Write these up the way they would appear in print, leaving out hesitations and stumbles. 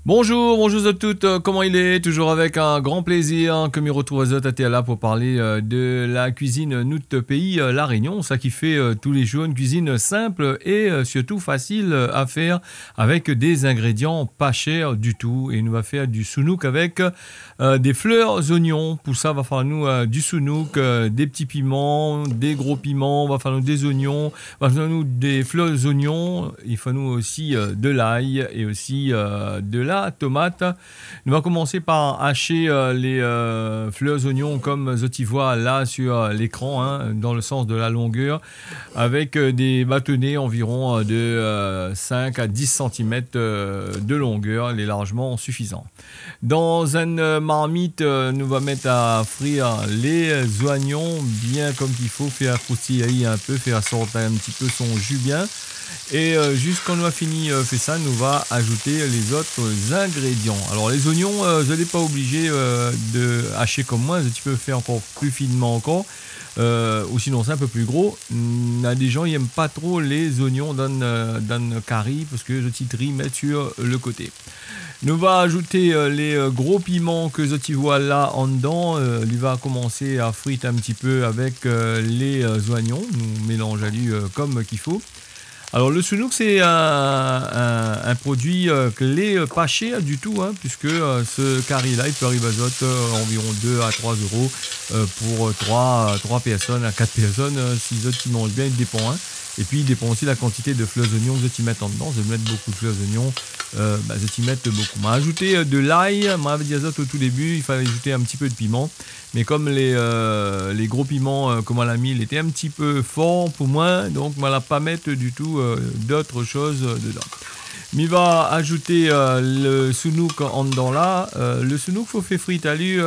Bonjour, bonjour à toutes, comment il est? Toujours avec un grand plaisir que me retrouve à Zotatea là pour parler de la cuisine notre pays, La Réunion, ça qui fait tous les jours une cuisine simple et surtout facile à faire avec des ingrédients pas chers du tout. Et nous va faire du sounouk avec des fleurs oignons. Pour ça, va falloir nous du sounouk, des petits piments, des gros piments, va falloir nous des oignons, va falloir nous des fleurs oignons, il faut nous aussi de l'ail et aussi de la tomate. Nous allons commencer par hacher les fleurs oignons comme je vois là sur l'écran, hein, dans le sens de la longueur, avec des bâtonnets environ de 5 à 10 cm de longueur, les largement suffisants. Dans une marmite, nous allons mettre à frire les oignons bien comme il faut, faire croustiller un peu, faire sortir un petit peu son jus bien. Et juste quand on a fini fait ça, nous va ajouter les autres ingrédients. Alors les oignons, vous n'êtes pas obligé de hacher comme moi, tu peux faire encore plus finement encore. Ou sinon c'est un peu plus gros. Il y a des gens qui n'aiment pas trop les oignons dans le curry parce que je titris mettre sur le côté. Nous va ajouter les gros piments que je vois là en dedans. Il va commencer à frire un petit peu avec les oignons. Nous mélangeons comme qu'il faut. Alors le sounouk c'est un produit que pas cher du tout, hein, puisque ce curry là il peut arriver à environ 2 à 3 euros pour 3 personnes à 4 personnes si les autres qui mangent bien, il dépend. Hein. Et puis il dépend aussi de la quantité de fleurs d'oignons que tu mets en dedans. Je vais mettre beaucoup de fleurs d'oignons, je t'y mettre beaucoup. M'a ajouté de l'ail, m'a dit au tout début, il fallait ajouter un petit peu de piment. Mais comme les gros piments comme on l'a mis, il était un petit peu fort pour moi, donc on ne va pas mettre du tout d'autres choses dedans. Il va ajouter le sounouk en dedans là. Le sounouk, il faut faire frire il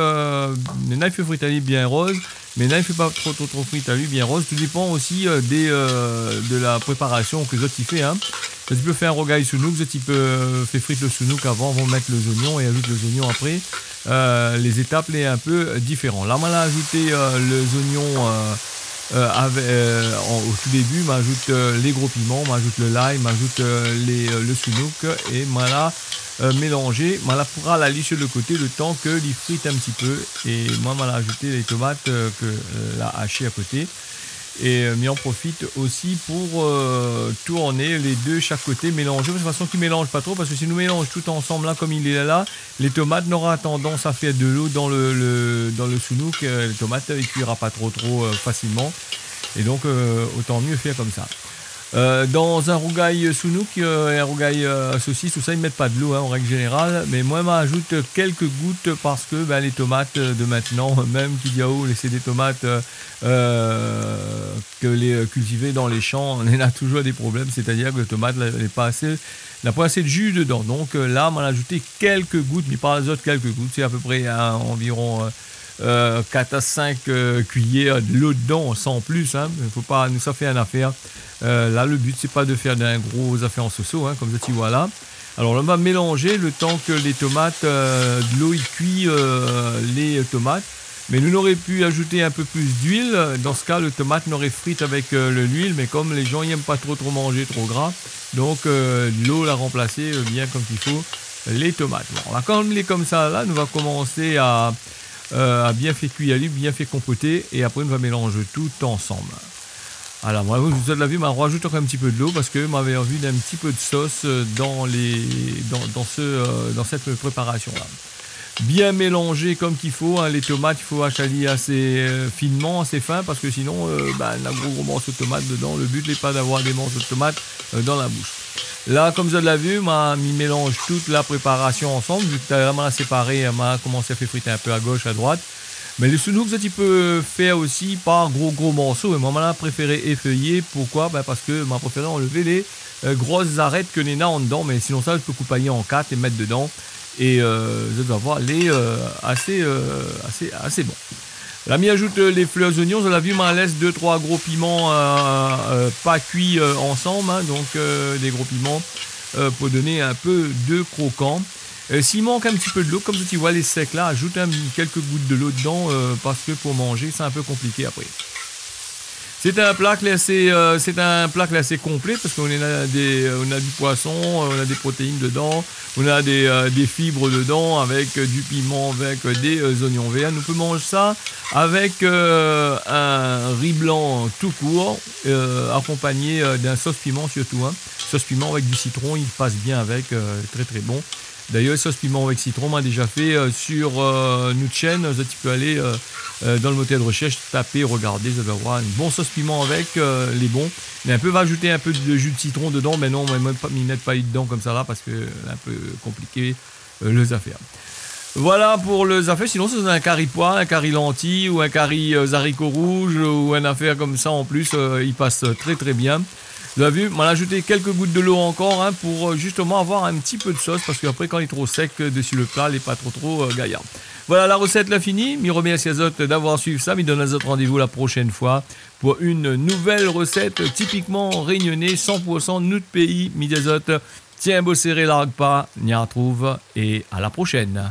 faut frire bien rose, mais là il ne fait pas trop frire bien rose. Tout dépend aussi de la préparation que tu fais. Hein. Tu peux faire un rogaille sounouk, tu peux faire frire le sounouk avant, mettre les oignons et ajouter les oignons après. Les étapes sont un peu différentes. Là, on a ajouté les oignons au tout début, m'ajoute les gros piments, m'ajoute le l'ail, m'ajoute le sounouk et m'ala mélanger, m'ala pourra la sur le côté le temps que l'y frite un petit peu et moi m'ala ajouté les tomates que la haché à côté. Et m'y en profite aussi pour tourner les deux chaque côté, mélanger de façon qu'ils ne mélangent pas trop, parce que si nous mélangeons tout ensemble là comme il est là, les tomates n'auront tendance à faire de l'eau dans le sounouk, les tomates ne cuira pas trop facilement, et donc autant mieux faire comme ça. Dans un rougail sounouk et un rougail saucisse, tout ça, ils ne mettent pas de l'eau hein, en règle générale, mais moi, j'ajoute quelques gouttes parce que les tomates de maintenant, même qu'il y a laisser des tomates que les cultiver dans les champs, on a toujours des problèmes, c'est-à-dire que la tomate n'a pas assez de jus dedans. Donc là, on a ajouté quelques gouttes, mais pas les autres quelques gouttes, c'est à peu près environ 4 à 5 cuillères de l'eau dedans, sans plus. Hein. Faut pas, nous ça fait une affaire. Là, le but, c'est pas de faire d'un gros affaire en soso, hein, comme tu vois là. Alors, on va mélanger le temps que les tomates, de l'eau, il cuit les tomates. Mais nous aurions pu ajouter un peu plus d'huile. Dans ce cas, le tomate n'aurait frite avec l'huile. Mais comme les gens n'aiment pas trop manger trop gras, donc l'eau l'a remplacé bien comme il faut les tomates. Bon, là, quand on est comme ça, là, nous va commencer à bien fait cuire, bien fait compoter. Et après, on va mélanger tout ensemble. Alors, moi, vous avez vu, je rajoute encore un petit peu de l'eau parce que je m'avais envie d'un petit peu de sauce dans cette préparation-là. Bien mélanger comme qu'il faut, hein, les tomates, il faut achaler assez finement, assez fin, parce que sinon, on a gros morceaux de tomates dedans. Le but n'est pas d'avoir des morceaux de tomates dans la bouche. Là, comme vous l'avez vu, je mélange toute la préparation ensemble. Vu que je l'ai séparé, je commencé à faire friter un peu à gauche, à droite. Mais le sounouk, ça tu peux faire aussi par gros morceaux. Et moi, j'ai préféré effeuiller. Pourquoi? Parce que j'ai préféré enlever les grosses arêtes que les en dedans. Mais sinon, ça, je peux couper en 4 et mettre dedans. Et je dois avoir les assez bons. Là, m'y ajoute les fleurs d'oignons. Vous l'avez vu, m'en laisse 2-3 gros piments pas cuits ensemble. Hein, donc, des gros piments pour donner un peu de croquant. S'il manque un petit peu de l'eau, comme tu vois les secs là, ajoute quelques gouttes de l'eau dedans parce que pour manger, c'est un peu compliqué après. C'est un plat classé, complet parce qu'on on a du poisson, on a des protéines dedans, on a des fibres dedans avec du piment, avec des oignons verts. Nous pouvons manger ça avec un riz blanc tout court, accompagné d'un sauce piment surtout. Hein. Sauce piment avec du citron, il passe bien avec, très très bon. D'ailleurs, sauce piment avec citron, on m'a déjà fait sur notre chaîne. Vous peux aller dans le moteur de recherche, taper, regarder, vous allez voir une bonne sauce piment avec les bons. Mais un peu, va ajouter un peu de jus de citron dedans, mais non, on ne met pas dedans comme ça là parce que c'est un peu compliqué les affaires. Voilà pour les affaires. Sinon, c'est un curry pois, un curry lentilles ou un curry haricots rouges ou une affaire comme ça en plus, il passe très très bien. Vous avez vu, on a ajouté quelques gouttes de l'eau encore hein, pour justement avoir un petit peu de sauce parce qu'après quand il est trop sec dessus le plat, il n'est pas trop gaillard. Voilà, la recette l'a finie. Je remercie les autres d'avoir suivi ça. Je donne les autres rendez-vous la prochaine fois pour une nouvelle recette typiquement réunionnais, 100% notre pays. Mis des autres, tiens, beau serré, largue pas, n'y retrouve et à la prochaine.